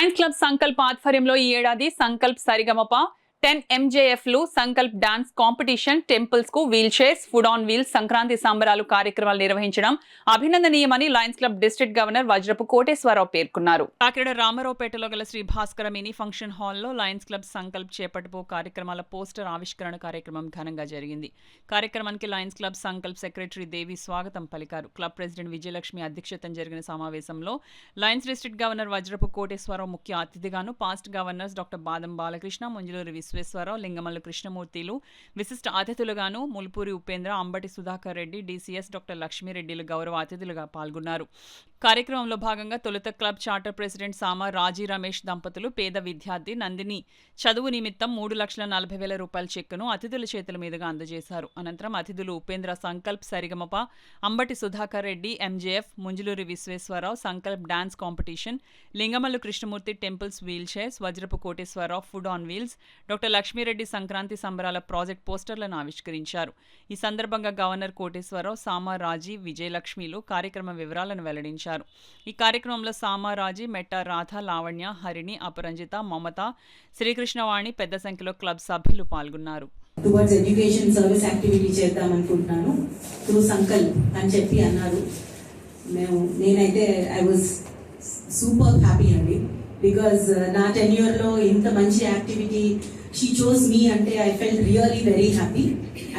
Lions club Sankalp ఆధ్వర్యంలో ఈ ఏడాది సంకల్ప్ సరిగమప 10 MJFలు సంకల్ప్ డాన్స్ కాంపిటీషన్, టెంపుల్స్ కు wheel chairs, food on wheels, Sankranti సంబరాలు కార్యక్రమాలు నిర్వహించడం అభినందనీయమని lions club district governor Vajrapu Koteswararao పేర్కొన్నారు. కాకినాడ రామారావుపేటలో గల శ్రీ భాస్కర మినీ ఫంక్షన్ హాల్లో లయన్స్ క్లబ్ సంకల్ప్ చేపట్టబో కార్యక్రమాల పోస్టర్ ఆవిష్కరణ కార్యక్రమం ఘనంగా జరిగింది. కార్యక్రమానికి lions club Sankalp secretary Devi స్వాగతం పలికారు. క్లబ్ ప్రెసిడెంట్ విజయలక్ష్మి అధ్యక్షతన జరిగిన సమావేశంలో lions district governor Vajrapu Koteswararao ముఖ్య అతిథిగాను, పాస్ట్ గవర్నర్స్ డాక్టర్ బాదం బాలకృష్ణ, ముంజలూరి విశ్వేశ్వరరావు, లింగమల్లు కృష్ణమూర్తిలు విశిష్ట అతిథులుగాను, ముల్పూరి ఉపేంద్ర, అంబటి సుధాకర్ రెడ్డి, DCS డాక్టర్ లక్ష్మీరెడ్డిలు గౌరవ అతిథులుగా పాల్గొన్నారు. కార్యక్రమంలో భాగంగా తొలుత క్లబ్ చార్టర్ ప్రెసిడెంట్ సామా రాజీ రమేష్ దంపతులు పేద విద్యార్థి నందిని చదువు నిమిత్తం 3,40,000 రూపాయల చెక్కును అతిథుల చేతుల మీదుగా అందజేశారు. అనంతరం అతిథులు Upendra Sankalp Sarigamapa, Ambati Sudhakar Reddy MJF, Munjaluri Visweswararao Sankalp dance competition, Lingamallu Krishnamurthy temples wheel chairs, Vajrapu Koteswararao food on wheels, doctor Lakshmireddy Sankranti సంబరాల ప్రాజెక్ట్ పోస్టర్లను ఆవిష్కరించారు. ఈ సందర్భంగా గవర్నర్ కోటేశ్వరరావు, సామా రాజీ, విజయలక్ష్మిలు కార్యక్రమ వివరాలను వెల్లడించారు. ఈ కార్యక్రమంలో సామారాజీ, మెట్ట రాధ, లావణ్య, హరిణి, అపరంజిత, మమత, శ్రీకృష్ణవాణి పెద్ద సంఖ్యలో క్లబ్ సభ్యులు పాల్గొన్నారు. టువర్డ్స్ ఎడ్యుకేషన్ సర్వీస్ యాక్టివిటీ చేద్దాం అనుకుంటున్నాను త్రూ సంకల్ప్ అని చెప్పి అన్నారు. నేనైతే ఐ వాజ్ సూపర్ హ్యాపీ అండి, బికాజ్ నా టెన్యూర్లో ఇంత మంచి యాక్టివిటీ షీ చోజ్ మీ అంటే I felt really very happy.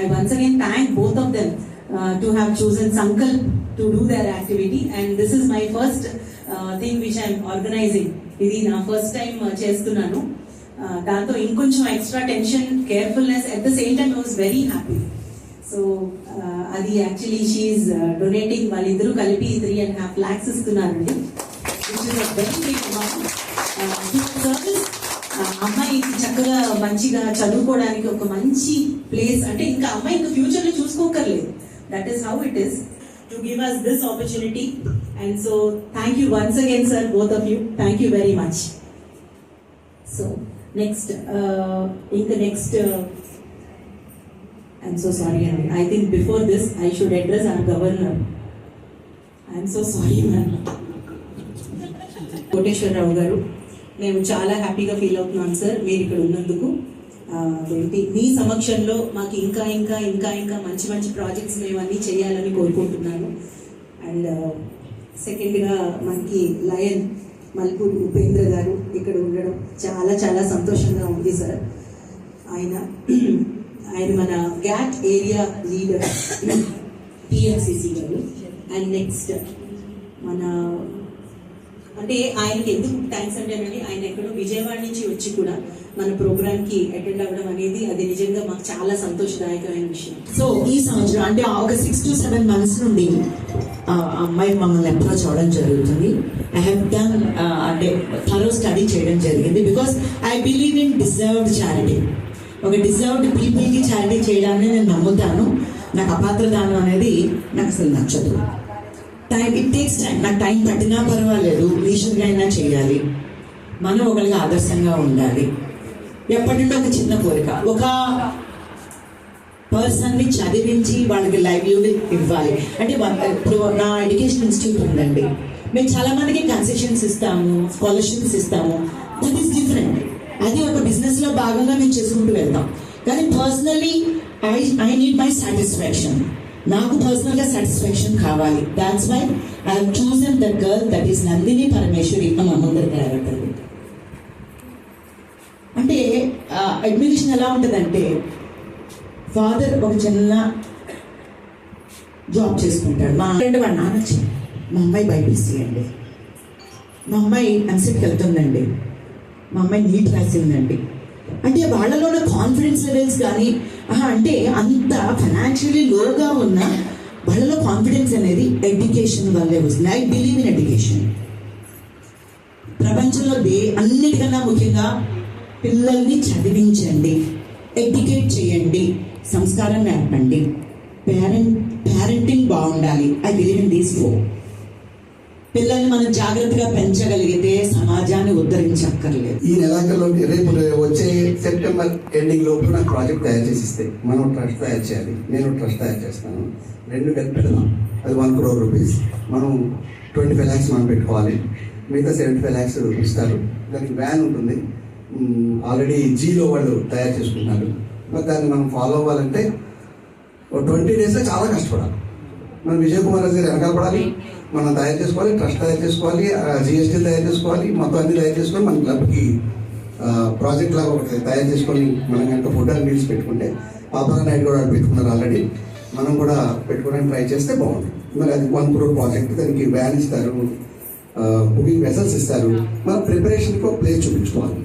I once again thank both of them to have chosen Sankalp to do their activity, and this is my first thing which I am organizing. Idi na first time chestunanu, danto inkoncham extra tension, carefulness, at the same time I was very happy. So adi actually she is donating validru kalipi 3.5 lakhs istunarandi, which is a very big amount to service అమ్మాయి చక్కగా మంచిగా చదువుకోవడానికి ఒక మంచి place. అంటే ఇంకా అమ్మాయి ఇంకా ఫ్యూచర్ లో చూసుకోకర్లేదు. That is how it is to give us this opportunity, and so thank you once again sir, both of you, thank you very much. So next I'm so sorry, I think before this I should address our governor. I'm so sorry ma'am. Koteswararao గారు, మేము చాలా హ్యాపీగా feel అవుతున్నాను sir మీరు ఇక్కడ ఉన్నందుకు. మీ సమక్షంలో మాకు ఇంకా ఇంకా ఇంకా ఇంకా మంచి మంచి ప్రాజెక్ట్స్ మేము అన్నీ చేయాలని కోరుకుంటున్నాను. అండ్ సెకండ్గా మనకి లయన్ మల్పూరి ఉపేంద్ర గారు ఇక్కడ ఉండడం చాలా చాలా సంతోషంగా ఉంది సార్. ఆయన మన గ్యాట్ ఏరియా లీడర్ PMCC గారు. అండ్ నెక్స్ట్ మన అంటే ఆయనకి ఎందుకు థ్యాంక్స్ అంటేనండి, ఆయన ఎక్కడో విజయవాడ నుంచి వచ్చి కూడా మన ప్రోగ్రామ్కి అటెండ్ అవ్వడం అనేది అది నిజంగా మాకు చాలా సంతోషదాయకమైన విషయం. సో ఈ సంవత్సరం అంటే ఒక 6 to 7 months నుండి అమ్మాయి మమ్మల్ని అప్రోచ్ అవ్వడం జరుగుతుంది. ఐ హ్యావ్ డన్ అంటే థరో స్టడీ చేయడం జరిగింది, because I believe in deserved charity. ఒక డిజర్వ్డ్ పీపుల్కి చారిటీ చేయడాన్ని నేను నమ్ముతాను. నాకు అపాత్రదానం అనేది నాకు అసలు నచ్చదు. It takes time. నాకు టైం పట్టినా పర్వాలేదు, లీజర్గా అయినా చేయాలి. మనం ఒకరికి ఆదర్శంగా ఉండాలి. ఎప్పటి నుండి ఒక చిన్న కోరిక, ఒక పర్సన్ని చదివించి వాళ్ళకి లైవ్లీహుడ్ ఇవ్వాలి. అంటే ఇప్పుడు నా ఎడ్యుకేషన్ ఇన్స్టిట్యూట్ ఉందండి, మేము చాలా మందికి కన్సెషన్స్ ఇస్తాము, స్కాలర్షిప్స్ ఇస్తాము. That is different. అది ఒక బిజినెస్లో భాగంగా మేము చేసుకుంటూ వెళ్తాం. కానీ personally I need my satisfaction. నాకు పర్సనల్గా సాటిస్ఫాక్షన్ కావాలి. That's why I have chosen the girl that is Nandini Parameshwari Mohammed గారు. అంటే అడ్మినిస్ట్రేషన్ ఎలా ఉంటుందంటే, ఫాదర్ ఒక చిన్న జాబ్ చేసుకుంటాడు. మా ఫ్రెండ్ వాళ్ళ నాన్న మా అమ్మాయి బైపీసీ అండి, మా అమ్మాయి ఎంసెట్కి వెళ్తుందండి, మా అమ్మాయి నీట్ రాసిందండి. అంటే వాళ్ళలో ఉన్న కాన్ఫిడెన్స్ లెవెల్స్ కానీ అంటే అంత ఫైనాన్షియలీ లోగా ఉన్న వాళ్ళలో కాన్ఫిడెన్స్ అనేది ఎడ్యుకేషన్ వల్లే వస్తుంది. I believe in education. ప్రపంచంలో అన్నిటికన్నా ముఖ్యంగా పిల్లల్ని చదివించండి, ఎడ్యుకేట్ చేయండి, సంస్కారం నేర్పండి, పేరెంటింగ్ బాగుండాలి. I believe in these 4. పిల్లల్ని మనం జాగ్రత్తగా పెంచగలిగితే సమాజాన్ని ఉద్ధరించక్కర్లేదు. ఈ నెలాఖరులో రేపు వచ్చే సెప్టెంబర్ ఎండింగ్ లోపు నాకు ప్రాజెక్ట్ తయారు చేసి ఇస్తే మనం ట్రస్ట్ తయారు చేయాలి, నేను ట్రస్ట్ తయారు చేస్తాను. 2 కలిపి పెడదాం. అది 1 crore rupees. మనం 25 lakhs మనం పెట్టుకోవాలి. మిగతా 75 lakhs ఇస్తారు. దానికి వ్యాన్ ఉంటుంది, ఆల్రెడీ జీలో వాళ్ళు తయారు చేసుకుంటున్నారు. మరి దాన్ని మనం ఫాలో అవ్వాలంటే 20 days చాలా కష్టపడాలి. మనం విజయ్ కుమార్ రాజు గారు వెనకాల పడాలి, మనం తయారు చేసుకోవాలి, ట్రస్ట్ తయారు చేసుకోవాలి, జిఎస్టీ తయారు చేసుకోవాలి, మొత్తం అన్ని తయారు చేసుకొని మన క్లబ్కి ప్రాజెక్ట్ లాగా ఒకటి తయారు చేసుకొని మనం కనుక ఫుడ్ అండ్ మీల్స్ పెట్టుకుంటే, పాపా నాయుడు కూడా పెట్టుకున్నారు ఆల్రెడీ, మనం కూడా పెట్టుకోవడానికి ట్రై చేస్తే బాగుంటుంది. మరి అది 1 crore ప్రాజెక్ట్, దానికి వ్యాన్ ఇస్తారు, కుకింగ్ వెసల్స్ ఇస్తారు. మన ప్రిపరేషన్కి ఒక ప్లేస్ చూపించుకోవాలి,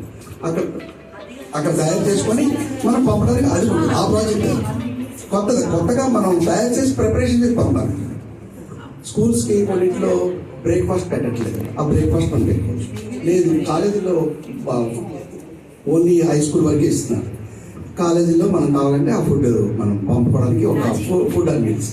అక్కడ తయారు చేసుకొని మనం పంపడానికి అది ఉంటుంది. ఆ ప్రాజెక్ట్ కొత్తగా మనం తయారు చేసి ప్రిపరేషన్ చేసి పంపాలి. స్కూల్స్కి కొన్నింటిలో బ్రేక్ఫాస్ట్ పెట్టట్లేదు, ఆ బ్రేక్ఫాస్ట్ మనం పెట్టుకోవచ్చు. లేదు కాలేజీలో ఓన్లీ హై స్కూల్ వరకే ఇస్తున్నారు, కాలేజీలో మనం కావాలంటే ఆ ఫుడ్ మనం పంపుకోవడానికి ఒక ఫుడ్ అండ్ మీల్స్